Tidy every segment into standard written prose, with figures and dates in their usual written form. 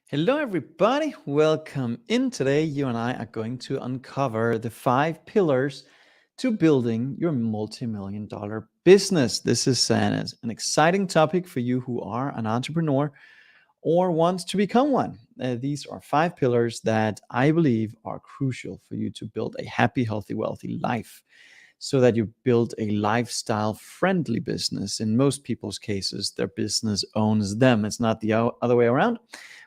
Hello, everybody. Welcome in. Today, you and I are going to uncover the 5 pillars to building your multi-million dollar business. This is an exciting topic for you who are an entrepreneur or wants to become one. These are 5 pillars that I believe are crucial for you to build a happy, healthy, wealthy life so that you build a lifestyle friendly business. In most people's cases, their business owns them. It's not the other way around.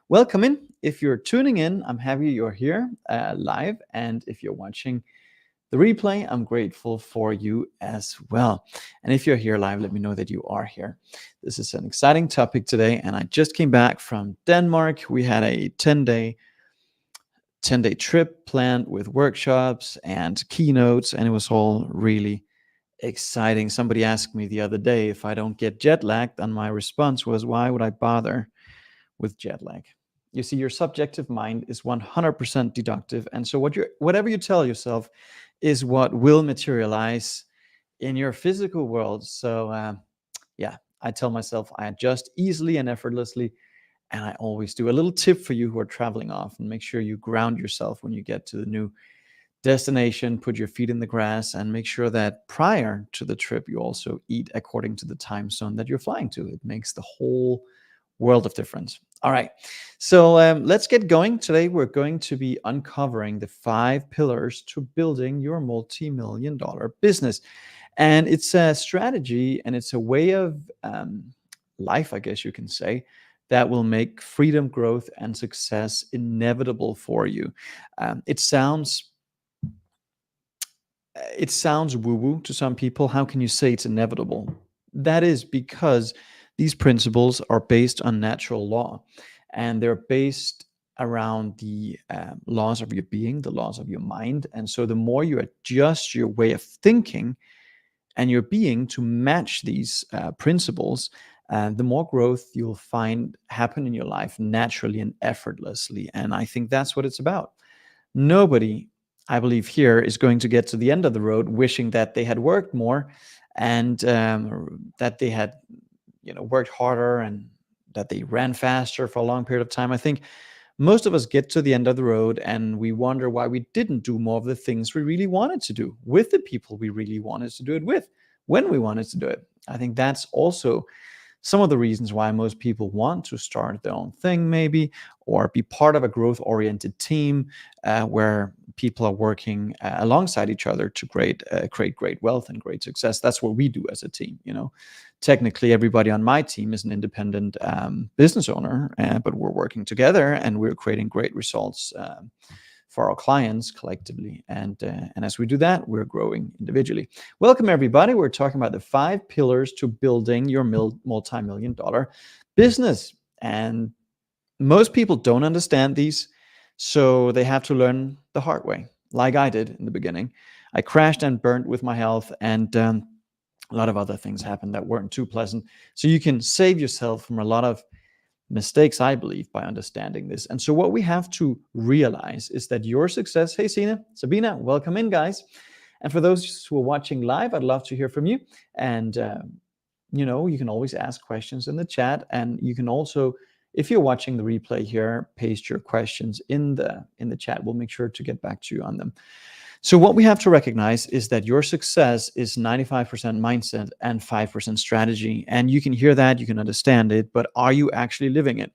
Welcome in. If you're tuning in, I'm happy you're here live. And if you're watching the replay, I'm grateful for you as well. And if you're here live, let me know that you are here. This is an exciting topic today. And I just came back from Denmark. We had a 10-day trip planned with workshops and keynotes, and it was all really exciting. Somebody asked me the other day if I don't get jet lagged, and my response was, why would I bother with jet lag? You see, your subjective mind is 100% deductive, and so whatever you tell yourself is what will materialize in your physical world. So yeah, I tell myself I adjust easily and effortlessly, and I always do. A little tip for you who are traveling off: and make sure you ground yourself when you get to the new destination, put your feet in the grass, and make sure that prior to the trip you also eat according to the time zone that you're flying to. It makes the whole world of difference. All right, so let's get going. Today we're going to be uncovering the 5 pillars to building your multi-million dollar business, and it's a strategy and it's a way of life, I guess you can say, that will make freedom, growth, and success inevitable for you. It sounds woo woo to some people. How can you say it's inevitable? That is because these principles are based on natural law, and they're based around the laws of your being, the laws of your mind. And so the more you adjust your way of thinking and your being to match these principles, the more growth you'll find happen in your life naturally and effortlessly. And I think that's what it's about. Nobody, I believe, here is going to get to the end of the road wishing that they had worked more and that they had, worked harder and that they ran faster for a long period of time. I think most of us get to the end of the road and we wonder why we didn't do more of the things we really wanted to do with the people we really wanted to do it with when we wanted to do it. I think that's also some of the reasons why most people want to start their own thing, maybe, or be part of a growth oriented team where people are working alongside each other to create great wealth and great success. That's what we do as a team. Technically, everybody on my team is an independent business owner, but we're working together and we're creating great results for our clients collectively. And as we do that, we're growing individually. Welcome, everybody. We're talking about the 5 pillars to building your multi-million dollar business. And most people don't understand these, so they have to learn the hard way, like I did in the beginning. I crashed and burned with my health, and a lot of other things happened that weren't too pleasant. So you can save yourself from a lot of mistakes, I believe, by understanding this. And so what we have to realize is that your success, hey, Sabina, welcome in, guys. And for those who are watching live, I'd love to hear from you. And, you can always ask questions in the chat. And you can also, if you're watching the replay here, paste your questions in the chat. We'll make sure to get back to you on them. So what we have to recognize is that your success is 95% mindset and 5% strategy. And you can hear that, you can understand it, but are you actually living it?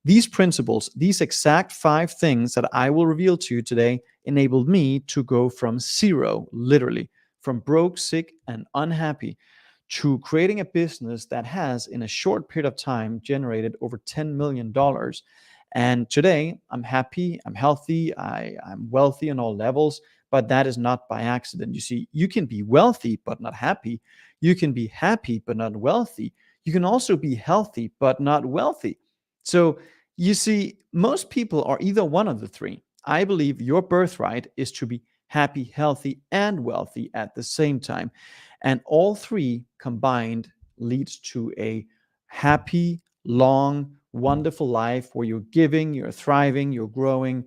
These principles, these exact 5 things that I will reveal to you today, enabled me to go from zero, literally, from broke, sick, and unhappy, to creating a business that has, in a short period of time, generated over $10 million. And today, I'm happy, I'm healthy, I'm wealthy on all levels, but that is not by accident. You see, you can be wealthy but not happy. You can be happy but not wealthy. You can also be healthy but not wealthy. So you see, most people are either one of the three. I believe your birthright is to be happy, healthy, and wealthy at the same time. And all three combined leads to a happy, long, wonderful life where you're giving, you're thriving, you're growing,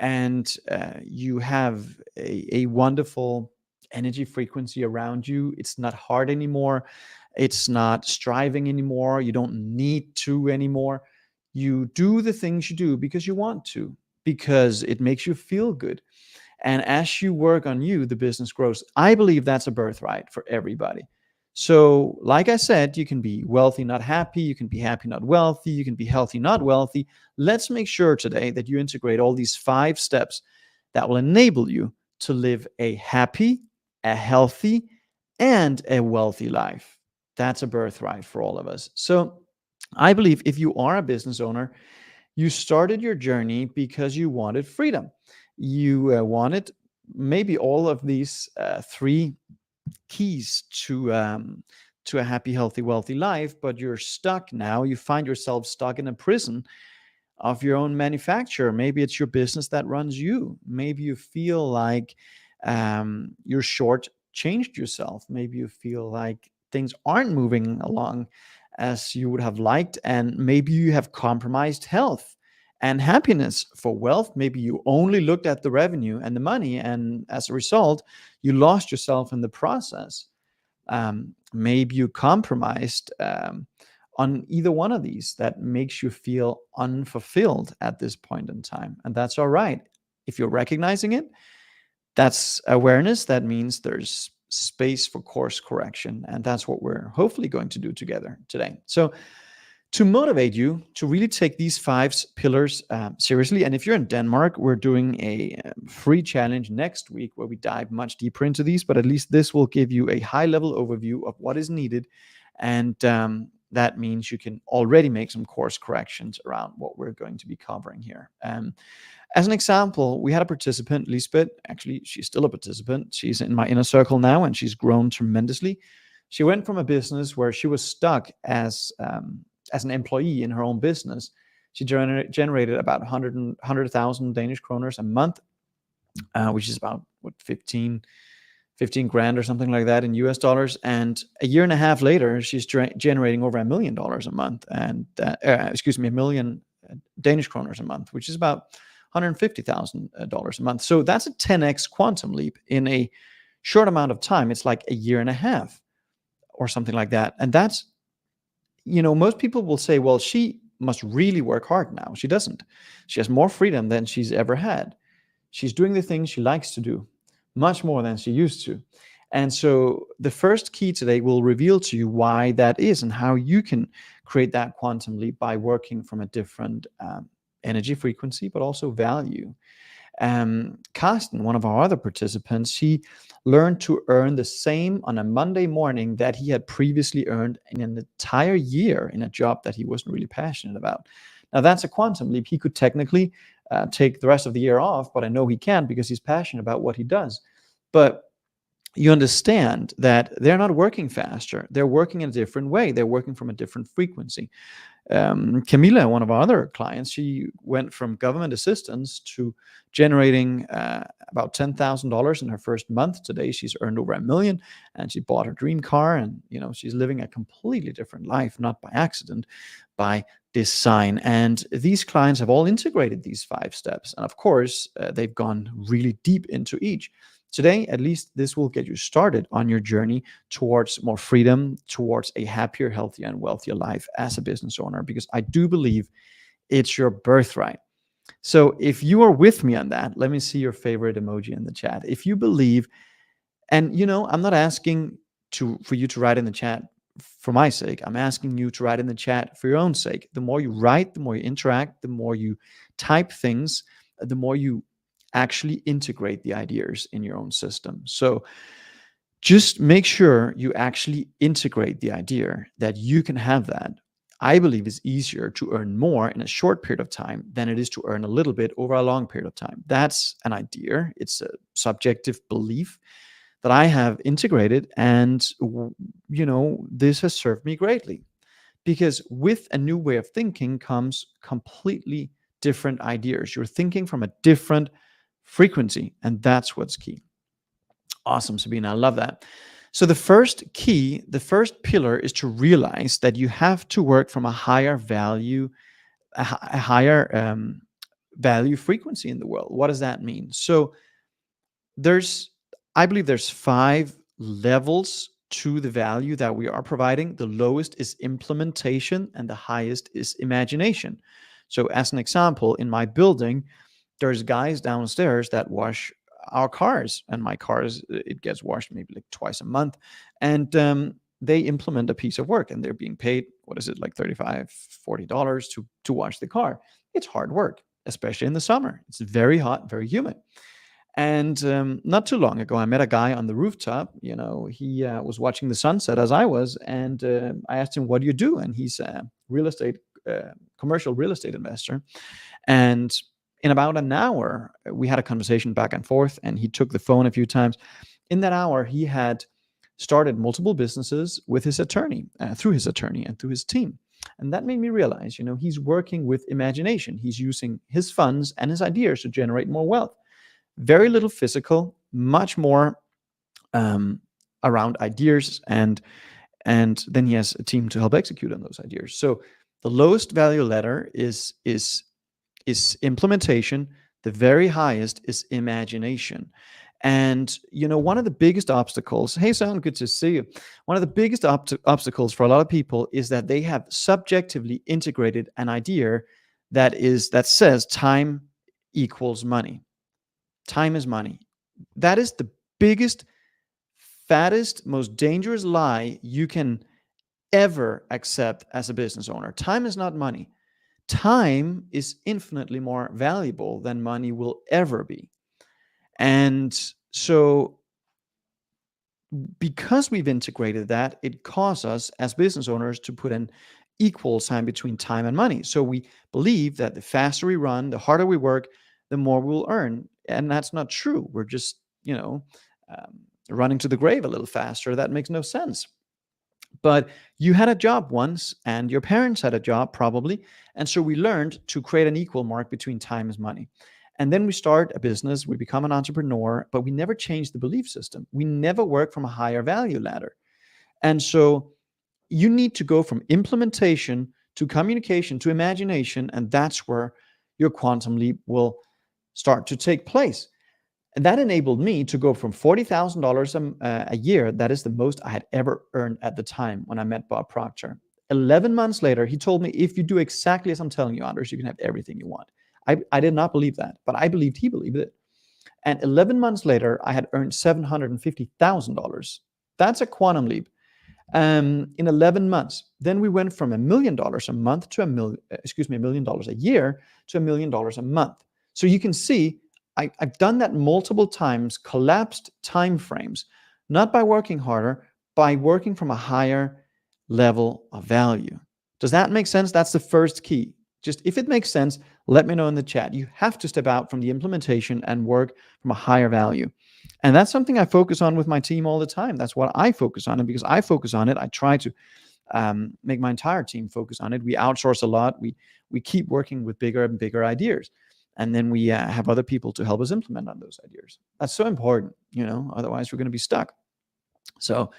and you have a wonderful energy frequency around you. It's not hard anymore. It's not striving anymore. You don't need to anymore. You do the things you do because you want to, because it makes you feel good. And as you work on you, the business grows. I believe that's a birthright for everybody. So, like I said, you can be wealthy, not happy. You can be happy, not wealthy. You can be healthy, not wealthy. Let's make sure today that you integrate all these 5 steps that will enable you to live a happy, a healthy, and a wealthy life. That's a birthright for all of us. So, I believe if you are a business owner, you started your journey because you wanted freedom. You wanted maybe all of these 3 keys to a happy, healthy, wealthy life, but you're stuck now. You find yourself stuck in a prison of your own manufacturer. Maybe it's your business that runs you. Maybe you feel like you're short changed yourself. Maybe you feel like things aren't moving along as you would have liked, and maybe you have compromised health and happiness for wealth. Maybe you only looked at the revenue and the money, and as a result, you lost yourself in the process. Maybe you compromised on either one of these that makes you feel unfulfilled at this point in time. And that's all right. If you're recognizing it, that's awareness. That means there's space for course correction. And that's what we're hopefully going to do together today. So, to motivate you to really take these 5 pillars seriously. And if you're in Denmark, we're doing a free challenge next week where we dive much deeper into these, but at least this will give you a high level overview of what is needed. And that means you can already make some course corrections around what we're going to be covering here. As an example, we had a participant, Lisbeth. Actually, she's still a participant. She's in my inner circle now, and she's grown tremendously. She went from a business where she was stuck as an employee in her own business. She generated about 100,000 Danish kroners a month, which is about what 15 grand or something like that in US dollars. And a year and a half later, she's generating over $1 million a month, and a million Danish kroners a month, which is about $150,000 a month. So that's a 10x quantum leap in a short amount of time. It's like a year and a half or something like that. And that's, most people will say, well, she must really work hard now. She doesn't. She has more freedom than she's ever had. She's doing the things she likes to do, much more than she used to. And so the first key today will reveal to you why that is and how you can create that quantum leap by working from a different energy frequency, but also value. Carsten, one of our other participants, he learned to earn the same on a Monday morning that he had previously earned in an entire year in a job that he wasn't really passionate about. Now, that's a quantum leap. He could technically take the rest of the year off, but I know he can't because he's passionate about what he does. But you understand that they're not working faster. They're working in a different way. They're working from a different frequency. Camilla, one of our other clients, she went from government assistance to generating about $10,000 in her first month. Today, she's earned over $1 million, and she bought her dream car. And she's living a completely different life, not by accident, by design. And these clients have all integrated these 5 steps, and of course, they've gone really deep into each. Today, at least, this will get you started on your journey towards more freedom, towards a happier, healthier, and wealthier life as a business owner, because I do believe it's your birthright. So if you are with me on that, let me see your favorite emoji in the chat. If you believe, and I'm not asking for you to write in the chat for my sake. I'm asking you to write in the chat for your own sake. The more you write, the more you interact, the more you type things, the more you actually integrate the ideas in your own system. So just make sure you actually integrate the idea that you can have that. I believe it's easier to earn more in a short period of time than it is to earn a little bit over a long period of time. That's an idea. It's a subjective belief that I have integrated, and this has served me greatly, because with a new way of thinking comes completely different ideas. You're thinking from a different frequency, and that's what's key. Awesome, Sabina. I love that. So the first key, the first pillar, is to realize that you have to work from a higher value, a higher value frequency in the world. What does that mean? So I believe there's 5 levels to the value that we are providing. The lowest is implementation and the highest is imagination. So, as an example, in my building, there's guys downstairs that wash our cars, and my cars, it gets washed maybe like twice a month. And they implement a piece of work and they're being paid, what is it, like $35, $40 to wash the car. It's hard work, especially in the summer. It's very hot, very humid. And not too long ago, I met a guy on the rooftop. He was watching the sunset as I was, and I asked him, "What do you do?" And he's a commercial real estate investor. And in about an hour, we had a conversation back and forth, and he took the phone a few times. In that hour, he had started multiple businesses with his attorney, through his attorney, and through his team. And that made me realize, he's working with imagination. He's using his funds and his ideas to generate more wealth. Very little physical, much more around ideas, and then he has a team to help execute on those ideas. So the lowest value ladder is implementation. The very highest is imagination. And one of the biggest obstacles, hey Sam, good to see you. One of the biggest obstacles for a lot of people is that they have subjectively integrated an idea that says time equals money. Time is money. That is the biggest, fattest, most dangerous lie you can ever accept as a business owner. Time is not money. Time is infinitely more valuable than money will ever be. And so, because we've integrated that, it causes us as business owners to put an equal sign between time and money. So we believe that the faster we run, the harder we work, the more we'll earn. And that's not true. We're just, running to the grave a little faster. That makes no sense. But you had a job once, and your parents had a job probably. And so we learned to create an equal mark between time and money. And then we start a business, we become an entrepreneur, but we never change the belief system. We never work from a higher value ladder. And so you need to go from implementation to communication to imagination, and that's where your quantum leap will start to take place. And that enabled me to go from $40,000 a year. That is the most I had ever earned at the time when I met Bob Proctor. 11 months later, he told me, if you do exactly as I'm telling you, Anders, you can have everything you want. I did not believe that, but I believed he believed it. And 11 months later, I had earned $750,000. That's a quantum leap. In 11 months. Then we went from $1 million a month to $1 million a year to $1 million a month. So you can see I've done that multiple times, collapsed time frames, not by working harder, by working from a higher level of value. Does that make sense? That's the first key. Just if it makes sense, let me know in the chat. You have to step out from the implementation and work from a higher value. And that's something I focus on with my team all the time. That's what I focus on. And because I focus on it, I try to make my entire team focus on it. We outsource a lot. We keep working with bigger and bigger ideas. And then we have other people to help us implement on those ideas. That's so important, otherwise we're going to be stuck. So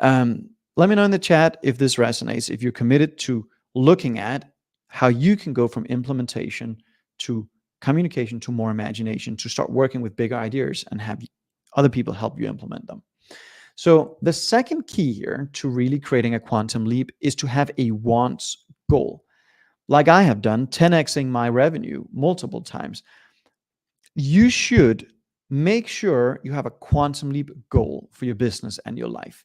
let me know in the chat if this resonates, if you're committed to looking at how you can go from implementation to communication to more imagination, to start working with bigger ideas and have other people help you implement them. So the second key here to really creating a quantum leap is to have a wants goal. Like I have done, 10xing my revenue multiple times. You should make sure you have a quantum leap goal for your business and your life.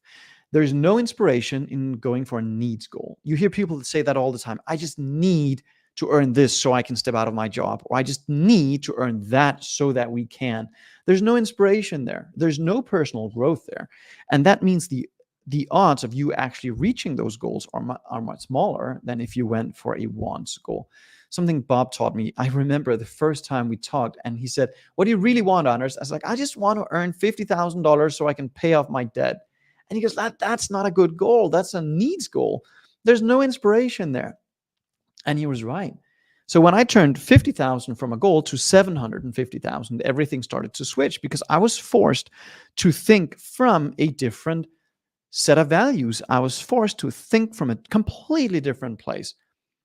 There's no inspiration in going for a needs goal. You hear people say that all the time. I just need to earn this so I can step out of my job, or I just need to earn that so that we can. There's no inspiration there. There's no personal growth there. And that means the odds of you actually reaching those goals are much smaller than if you went for a wants goal. Something Bob taught me, I remember the first time we talked, and he said, what do you really want, Anders? I was like, I just want to earn $50,000 so I can pay off my debt. And he goes, that's not a good goal. That's a needs goal. There's no inspiration there. And he was right. So when I turned 50,000 from a goal to 750,000, everything started to switch because I was forced to think from a different set of values. I was forced to think from a completely different place.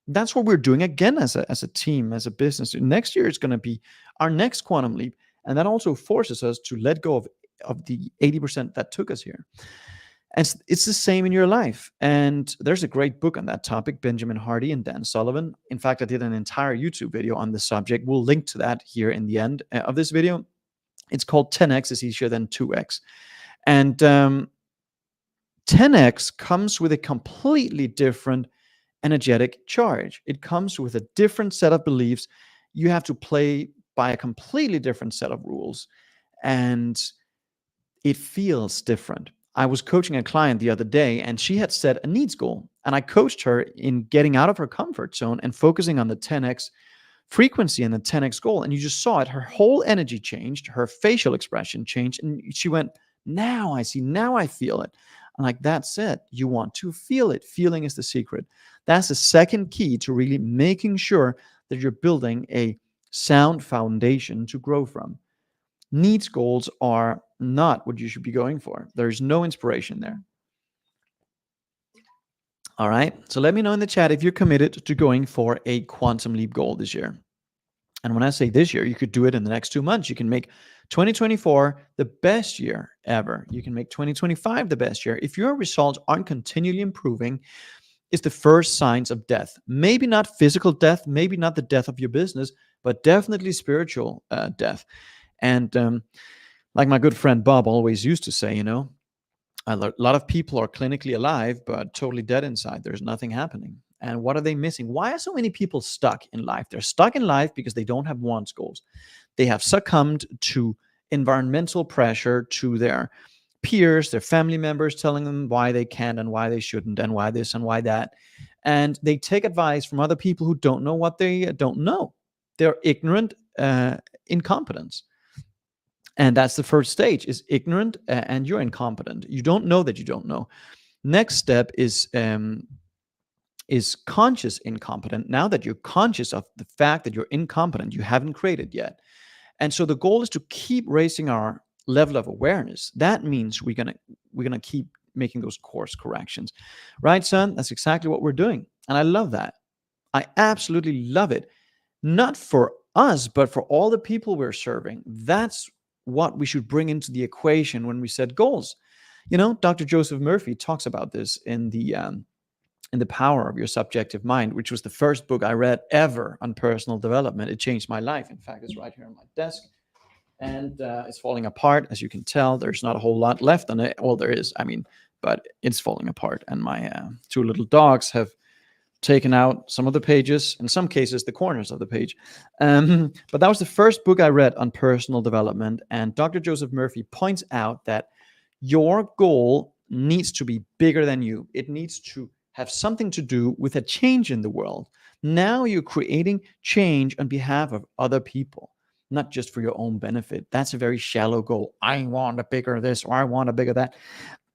That's what we're doing again as a team, as a business. Next year is going to be our next quantum leap. And that also forces us to let go of the 80% that took us here. And it's the same in your life. And there's a great book on that topic, Benjamin Hardy and Dan Sullivan. In fact, I did an entire YouTube video on this subject. We'll link to that here in the end of this video. It's called 10x is easier than 2x. And 10x comes with a completely different energetic charge. It comes with a different set of beliefs. You have to play by a completely different set of rules. And it feels different. I was coaching a client the other day and she had set a needs goal. And I coached her in getting out of her comfort zone and focusing on the 10x frequency and the 10x goal. And you just saw it. Her whole energy changed, her facial expression changed. And she went, now I see, now I feel it. I'm like, that's it. You want to feel it. Feeling is the secret. That's the second key to really making sure that you're building a sound foundation to grow from. Needs goals are not what you should be going for. There's no inspiration there. All right. So let me know in the chat if you're committed to going for a quantum leap goal this year. And when I say this year, you could do it in the next 2 months. You can make 2024 the best year ever. You can make 2025 the best year. If your results aren't continually improving, it's the first signs of death. Maybe not physical death, maybe not the death of your business, but definitely spiritual death. And like my good friend Bob always used to say, a lot of people are clinically alive, but totally dead inside. There's nothing happening. And what are they missing? Why are so many people stuck in life? They're stuck in life because they don't have wants goals. They have succumbed to environmental pressure, to their peers, their family members telling them why they can't and why they shouldn't and why this and why that. And they take advice from other people who don't know what they don't know. They're ignorant incompetence. And that's the first stage, is ignorant and you're incompetent. You don't know that you don't know. Next step is conscious incompetent. Now that you're conscious of the fact that you're incompetent, you haven't created yet. And so the goal is to keep raising our level of awareness. That means we're gonna keep making those course corrections. Right, son? That's exactly what we're doing. And I love that. I absolutely love it. Not for us, but for all the people we're serving. That's what we should bring into the equation when we set goals. Dr. Joseph Murphy talks about this in The Power of Your Subjective Mind, which was the first book I read ever on personal development. It changed my life. In fact, it's right here on my desk. And it's falling apart. As you can tell, there's not a whole lot left on it. Well, there is, but it's falling apart. And my 2 little dogs have taken out some of the pages, in some cases, the corners of the page. But that was the first book I read on personal development. And Dr. Joseph Murphy points out that your goal needs to be bigger than you. It needs to have something to do with a change in the world. Now you're creating change on behalf of other people, not just for your own benefit. That's a very shallow goal. I want a bigger this, or I want a bigger that.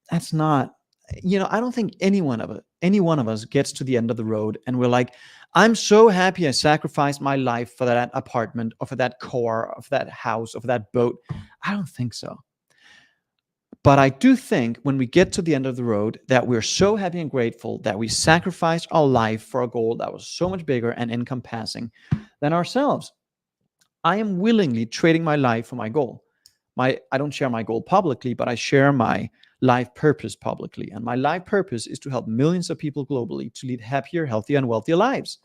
That's not, I don't think any one of us gets to the end of the road and we're like, I'm so happy I sacrificed my life for that apartment or for that car or for that house or for that boat. I don't think so. But I do think when we get to the end of the road that we're so happy and grateful that we sacrificed our life for a goal that was so much bigger and encompassing than ourselves. I am willingly trading my life for my goal. I don't share my goal publicly, but I share my life purpose publicly. And my life purpose is to help millions of people globally to lead happier, healthier, and wealthier lives.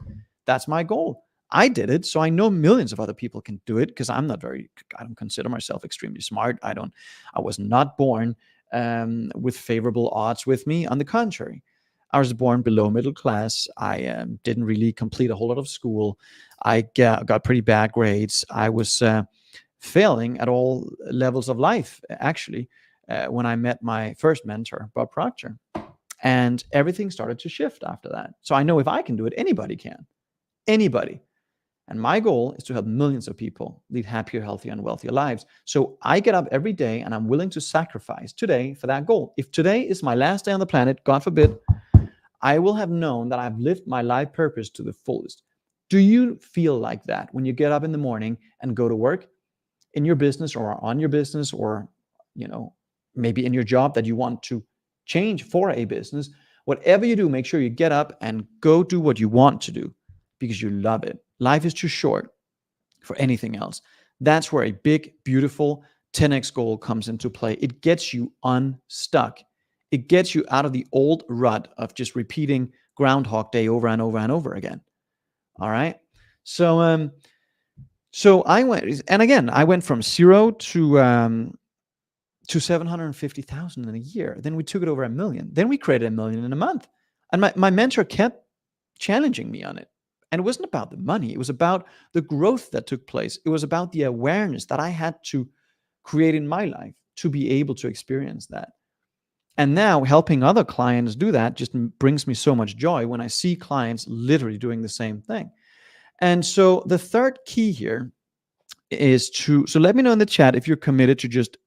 That's my goal. I did it, so I know millions of other people can do it because I don't consider myself extremely smart. I was not born with favorable odds with me. On the contrary, I was born below middle class. I didn't really complete a whole lot of school. I got pretty bad grades. I was failing at all levels of life, actually, when I met my first mentor, Bob Proctor. And everything started to shift after that. So I know if I can do it, anybody can. Anybody. And my goal is to help millions of people lead happier, healthier, and wealthier lives. So I get up every day and I'm willing to sacrifice today for that goal. If today is my last day on the planet, God forbid, I will have known that I've lived my life purpose to the fullest. Do you feel like that when you get up in the morning and go to work in your business or on your business, or, maybe in your job that you want to change for a business? Whatever you do, make sure you get up and go do what you want to do because you love it. Life is too short for anything else. That's where a big, beautiful 10x goal comes into play. It gets you unstuck It gets you out of the old rut of just repeating Groundhog Day over and over and over again. All right. So I went, and again, I went from zero to 750,000 in a year. Then we took it over 1 million. Then we created 1 million in a month. And my mentor kept challenging me on it. And it wasn't about the money, it was about the growth that took place. It was about the awareness that I had to create in my life to be able to experience that. And now helping other clients do that just brings me so much joy when I see clients literally doing the same thing. And so the third key here is so let me know in the chat if you're committed to just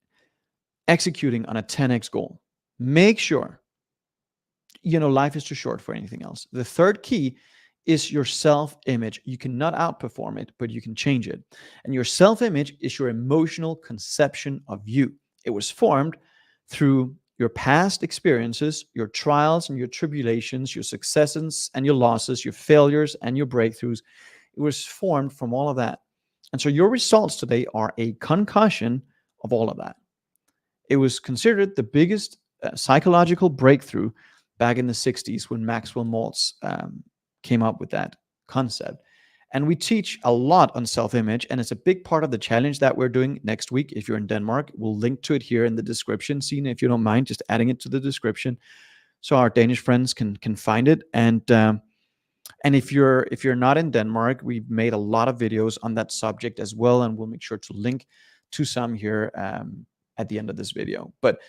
executing on a 10x goal. Make sure, life is too short for anything else. The third key is your self-image. You cannot outperform it, but you can change it. And your self-image is your emotional conception of you. It was formed through your past experiences, your trials and your tribulations, your successes and your losses, your failures and your breakthroughs. It was formed from all of that. And so your results today are a concussion of all of that. It was considered the biggest psychological breakthrough back in the 60s when Maxwell Maltz came up with that concept. And we teach a lot on self-image, and it's a big part of the challenge that we're doing next week. If you're in Denmark, we'll link to it here in the description. Signe, if you don't mind, just adding it to the description so our Danish friends can find it. And if you're not in Denmark, we've made a lot of videos on that subject as well, and we'll make sure to link to some here at the end of this video. But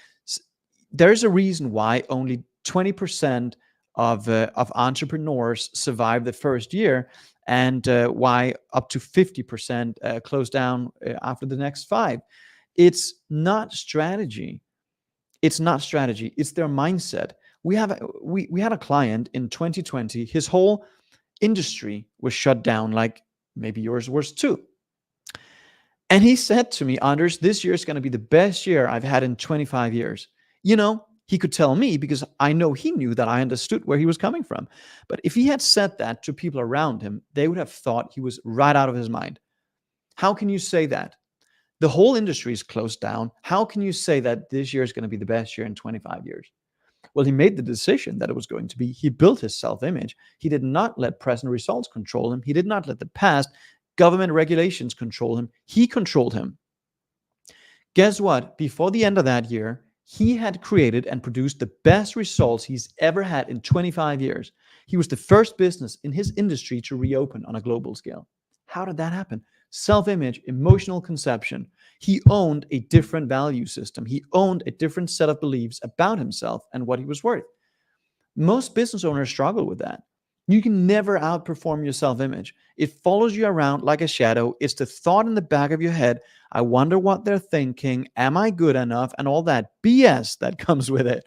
there's a reason why only 20% of entrepreneurs survive the first year, and why up to 50% close down after the next 5. It's not strategy. It's not strategy. It's their mindset. We had a client in 2020. His whole industry was shut down, like maybe yours was too. And he said to me, Anders, this year is going to be the best year I've had in 25 years. He could tell me because I know he knew that I understood where he was coming from. But if he had said that to people around him, they would have thought he was right out of his mind. How can you say that? The whole industry is closed down. How can you say that this year is going to be the best year in 25 years? Well, he made the decision that it was going to be. He built his self-image. He did not let present results control him. He did not let the past government regulations control him. He controlled him. Guess what? Before the end of that year, he had created and produced the best results he's ever had in 25 years. He was the first business in his industry to reopen on a global scale. How did that happen? Self-image, emotional conception. He owned a different value system. He owned a different set of beliefs about himself and what he was worth. Most business owners struggle with that. You can never outperform your self-image. It follows you around like a shadow. It's the thought in the back of your head. I wonder what they're thinking. Am I good enough? And all that BS that comes with it.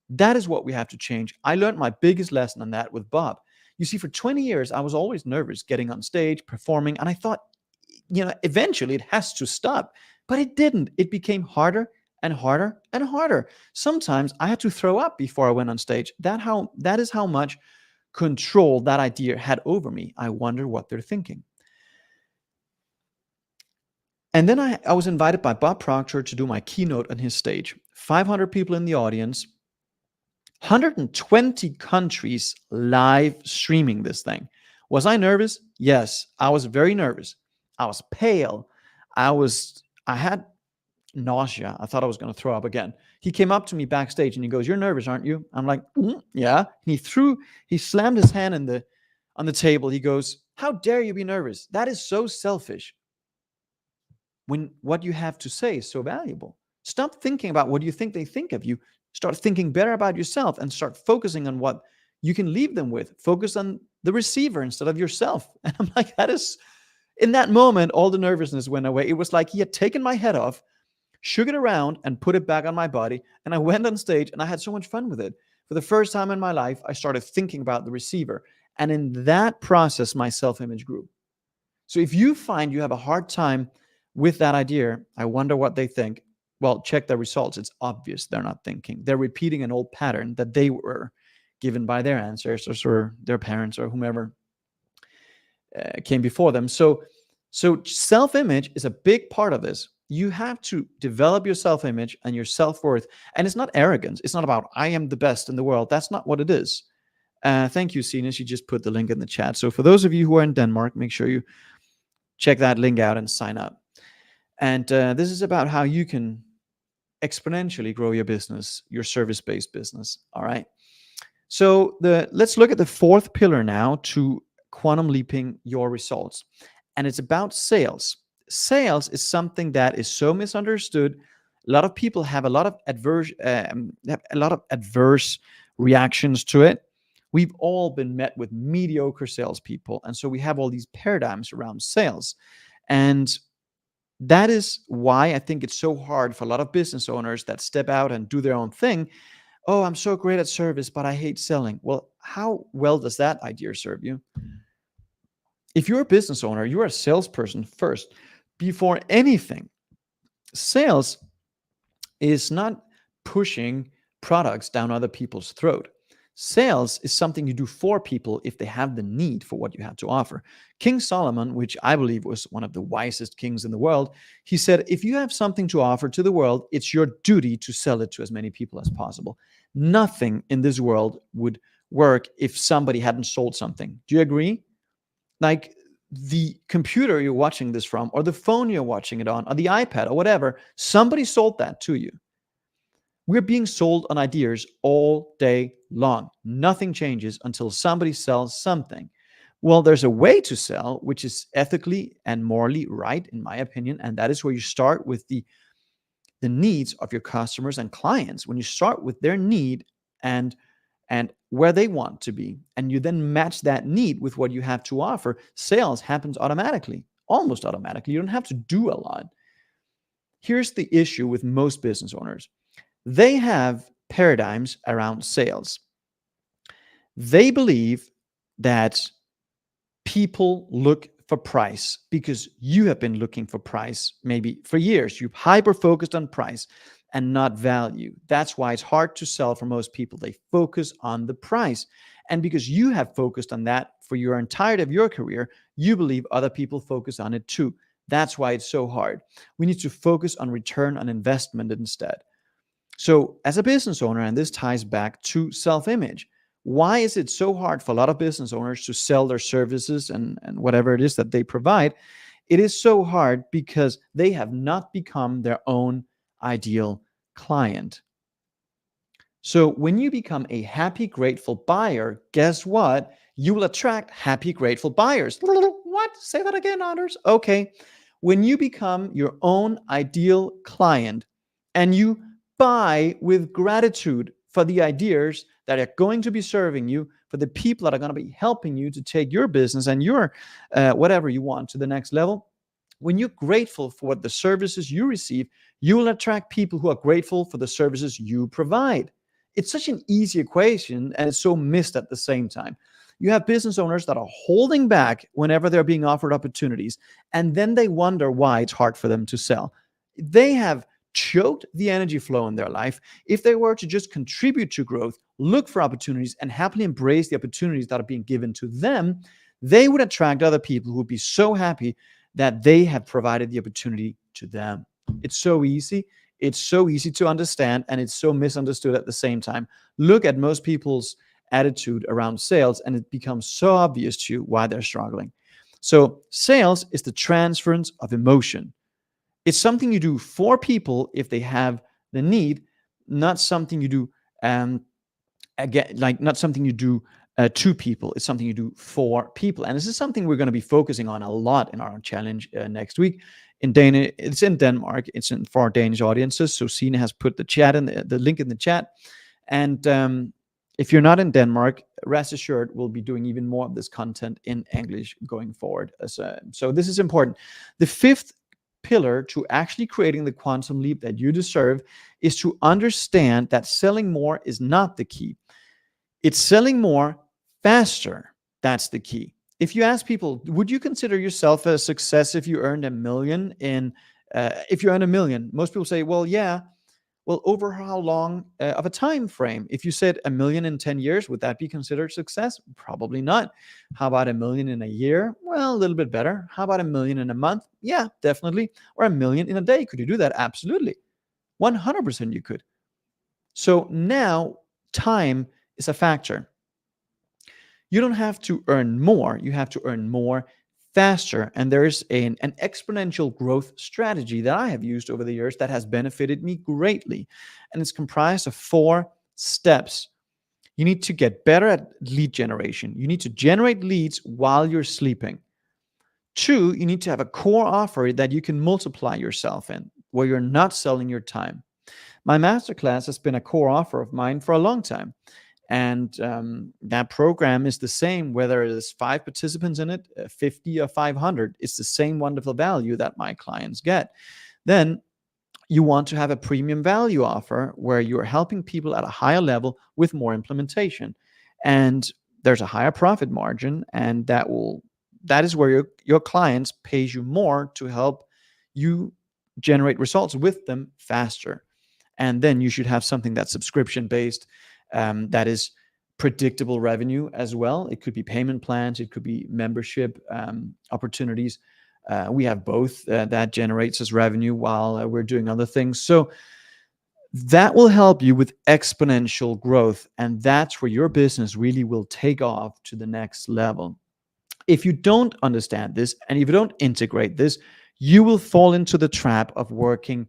That is what we have to change. I learned my biggest lesson on that with Bob. You see, for 20 years, I was always nervous getting on stage, performing, and I thought, eventually it has to stop. But it didn't. It became harder and harder and harder. Sometimes I had to throw up before I went on stage. That is how much control that idea had over me. I wonder what they're thinking. And then I was invited by Bob Proctor to do my keynote on his stage. 500 people in the audience, 120 countries live streaming this thing. Was I nervous? Yes, I was very nervous. I was pale. I had nausea. I thought I was going to throw up again. He came up to me backstage and he goes, "You're nervous, aren't you?" I'm like, "Yeah." And he slammed his hand on the table. He goes, "How dare you be nervous? That is so selfish. When what you have to say is so valuable. Stop thinking about what you think they think of you. Start thinking better about yourself and start focusing on what you can leave them with. Focus on the receiver instead of yourself." And I'm like, in that moment, all the nervousness went away. It was like he had taken my head off, shook it around, and put it back on my body. And I went on stage and I had so much fun with it. For the first time in my life, I started thinking about the receiver. And in that process, my self-image grew. So if you find you have a hard time with that idea, I wonder what they think. Well, check their results. It's obvious they're not thinking. They're repeating an old pattern that they were given by their ancestors or their parents or whomever came before them. So self-image is a big part of this. You have to develop your self image and your self worth. And it's not arrogance. It's not about, I am the best in the world. That's not what it is. Thank you, Sina. She just put the link in the chat. So for those of you who are in Denmark, make sure you check that link out and sign up. And this is about how you can exponentially grow your business, your service-based business. All right. So let's look at the fourth pillar now to quantum leaping your results. And it's about sales. Sales is something that is so misunderstood. A lot of people have a lot of adverse reactions to it. We've all been met with mediocre salespeople, and so we have all these paradigms around sales. And that is why I think it's so hard for a lot of business owners that step out and do their own thing. Oh, I'm so great at service, but I hate selling. Well, how well does that idea serve you? If you're a business owner, you're a salesperson first. Before anything, sales is not pushing products down other people's throat. Sales is something you do for people if they have the need for what you have to offer. King Solomon, which I believe was one of the wisest kings in the world, he said, if you have something to offer to the world, it's your duty to sell it to as many people as possible. Nothing in this world would work if somebody hadn't sold something. Do you agree? Like the computer you're watching this from, or the phone you're watching it on, or the iPad, or whatever, somebody sold that to you. We're being sold on ideas all day long. Nothing changes until somebody sells something. Well, there's a way to sell, which is ethically and morally right, in my opinion, and that is where you start with the needs of your customers and clients. When you start with their need and where they want to be, and you then match that need with what you have to offer, sales happens automatically, almost automatically. You don't have to do a lot. Here's the issue with most business owners. They have paradigms around sales. They believe that people look for price because you have been looking for price maybe for years. You've hyper-focused on price and not value. That's why it's hard to sell for most people. They focus on the price. And because you have focused on that for your entirety of your career, you believe other people focus on it too. That's why it's so hard. We need to focus on return on investment instead. So as a business owner, and this ties back to self-image, why is it so hard for a lot of business owners to sell their services and whatever it is that they provide? It is so hard because they have not become their own ideal client. So when you become a happy, grateful buyer, guess what? You will attract happy, grateful buyers. What? Say that again, Anders. Okay. When you become your own ideal client and you buy with gratitude for the ideas that are going to be serving you, for the people that are going to be helping you to take your business and your whatever you want to the next level. When you're grateful for what the services you receive, you will attract people who are grateful for the services you provide. It's such an easy equation, and it's so missed at the same time. You have business owners that are holding back whenever they're being offered opportunities, and then they wonder why it's hard for them to sell. They have choked the energy flow in their life. If they were to just contribute to growth, look for opportunities, and happily embrace the opportunities that are being given to them, they would attract other people who would be so happy that they have provided the opportunity to them. It's so easy. It's so easy to understand, and it's so misunderstood at the same time. Look at most people's attitude around sales, and it becomes so obvious to you why they're struggling. So sales is the transference of emotion. It's something you do for people if they have the need, not something you do not something you do to people. It's something you do for people. And this is something we're going to be focusing on a lot in our challenge next week. In Danish, it's in Denmark. It's for our Danish audiences. So Sina has put the link in the chat. And if you're not in Denmark, rest assured we'll be doing even more of this content in English going forward. So this is important. The fifth pillar to actually creating the quantum leap that you deserve is to understand that selling more is not the key. It's selling more faster. That's the key. If you ask people, would you consider yourself a success if you earned $1 million if you earn $1 million? Most people say, well, yeah. Well, over how long of a time frame? If you said 1 million in 10 years, would that be considered success? Probably not. How about 1 million in a year? Well, a little bit better. How about 1 million in a month? Yeah, definitely. Or 1 million in a day. Could you do that? Absolutely. 100% you could. So now time is a factor. You don't have to earn more, you have to earn more faster. And there's an exponential growth strategy that I have used over the years that has benefited me greatly. And it's comprised of 4 steps. You need to get better at lead generation. You need to generate leads while you're sleeping. 2, you need to have a core offer that you can multiply yourself in, where you're not selling your time. My masterclass has been a core offer of mine for a long time. And that program is the same whether there's 5 participants in it, 50 or 500. It's the same wonderful value that my clients get. Then you want to have a premium value offer where you're helping people at a higher level with more implementation. And there's a higher profit margin, and that is where your clients pays you more to help you generate results with them faster. And then you should have something that's subscription based, that is predictable revenue as well. It could be payment plans, it could be membership opportunities. We have both that generates us revenue while we're doing other things. So that will help you with exponential growth. And that's where your business really will take off to the next level. If you don't understand this and if you don't integrate this, you will fall into the trap of working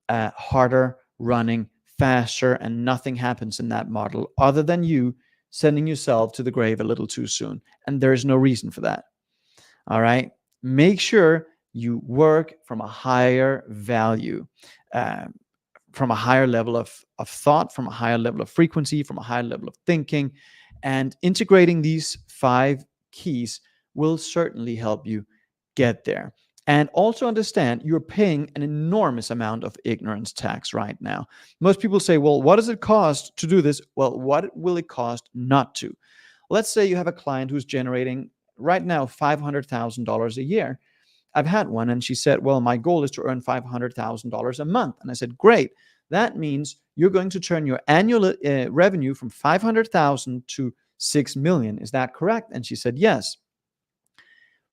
harder, running faster, and nothing happens in that model other than you sending yourself to the grave a little too soon. And there is no reason for that. All right. Make sure you work from a higher value, from a higher level of thought, from a higher level of frequency, from a higher level of thinking. And integrating these 5 keys will certainly help you get there. And also understand you're paying an enormous amount of ignorance tax right now. Most people say, well, what does it cost to do this? Well, what will it cost not to? Let's say you have a client who's generating right now $500,000 a year. I've had one, and she said, well, my goal is to earn $500,000 a month. And I said, great. That means you're going to turn your annual revenue from 500,000 to 6 million. Is that correct? And she said, yes.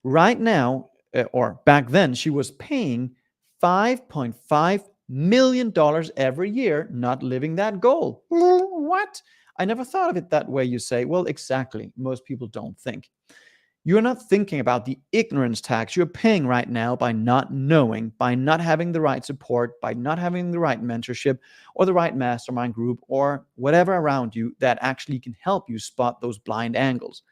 Right now, or back then, she was paying $5.5 million every year, not living that goal. What? I never thought of it that way, you say. Well, exactly. Most people don't think. You're not thinking about the ignorance tax you're paying right now by not knowing, by not having the right support, by not having the right mentorship or the right mastermind group or whatever around you that actually can help you spot those blind angles.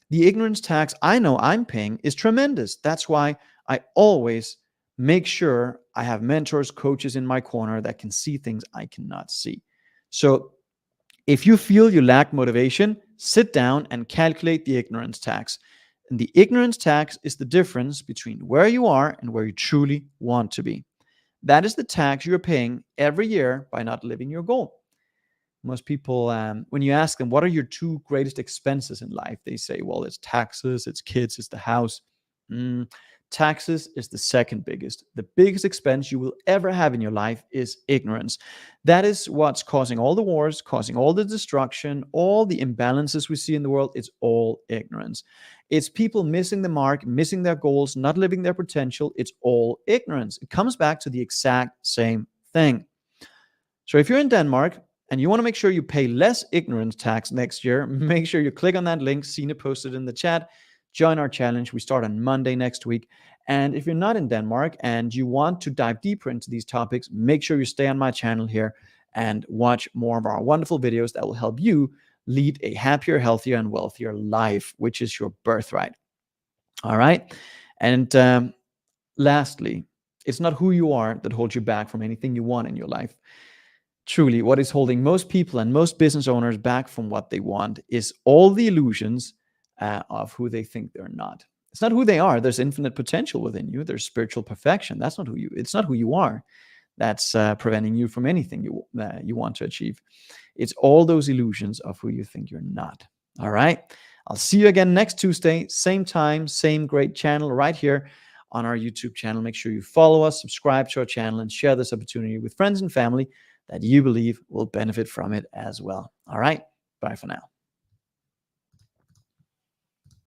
The ignorance tax I know I'm paying is tremendous. That's why I always make sure I have mentors, coaches in my corner that can see things I cannot see. So if you feel you lack motivation, sit down and calculate the ignorance tax. And the ignorance tax is the difference between where you are and where you truly want to be. That is the tax you're paying every year by not living your goal. Most people, when you ask them, what are your 2 greatest expenses in life? They say, well, it's taxes, it's kids, it's the house. Taxes is the second biggest. The biggest expense you will ever have in your life is ignorance. That is what's causing all the wars, causing all the destruction, all the imbalances we see in the world. It's all ignorance. It's people missing the mark, missing their goals, not living their potential. It's all ignorance. It comes back to the exact same thing. So if you're in Denmark, and you want to make sure you pay less ignorance tax next year, make sure you click on that link. Sina posted in the chat. Join our challenge. We start on Monday next week. And if you're not in Denmark and you want to dive deeper into these topics, make sure you stay on my channel here and watch more of our wonderful videos that will help you lead a happier, healthier, and wealthier life, which is your birthright. All right. And lastly, it's not who you are that holds you back from anything you want in your life. Truly, what is holding most people and most business owners back from what they want is all the illusions of who they think they're not. It's not who they are. There's infinite potential within you. There's spiritual perfection. That's not who you. It's not who you are. That's preventing you from anything you want to achieve. It's all those illusions of who you think you're not. All right. I'll see you again next Tuesday, same time, same great channel right here on our YouTube channel. Make sure you follow us, subscribe to our channel, and share this opportunity with friends and family that you believe will benefit from it as well. All right, bye for now.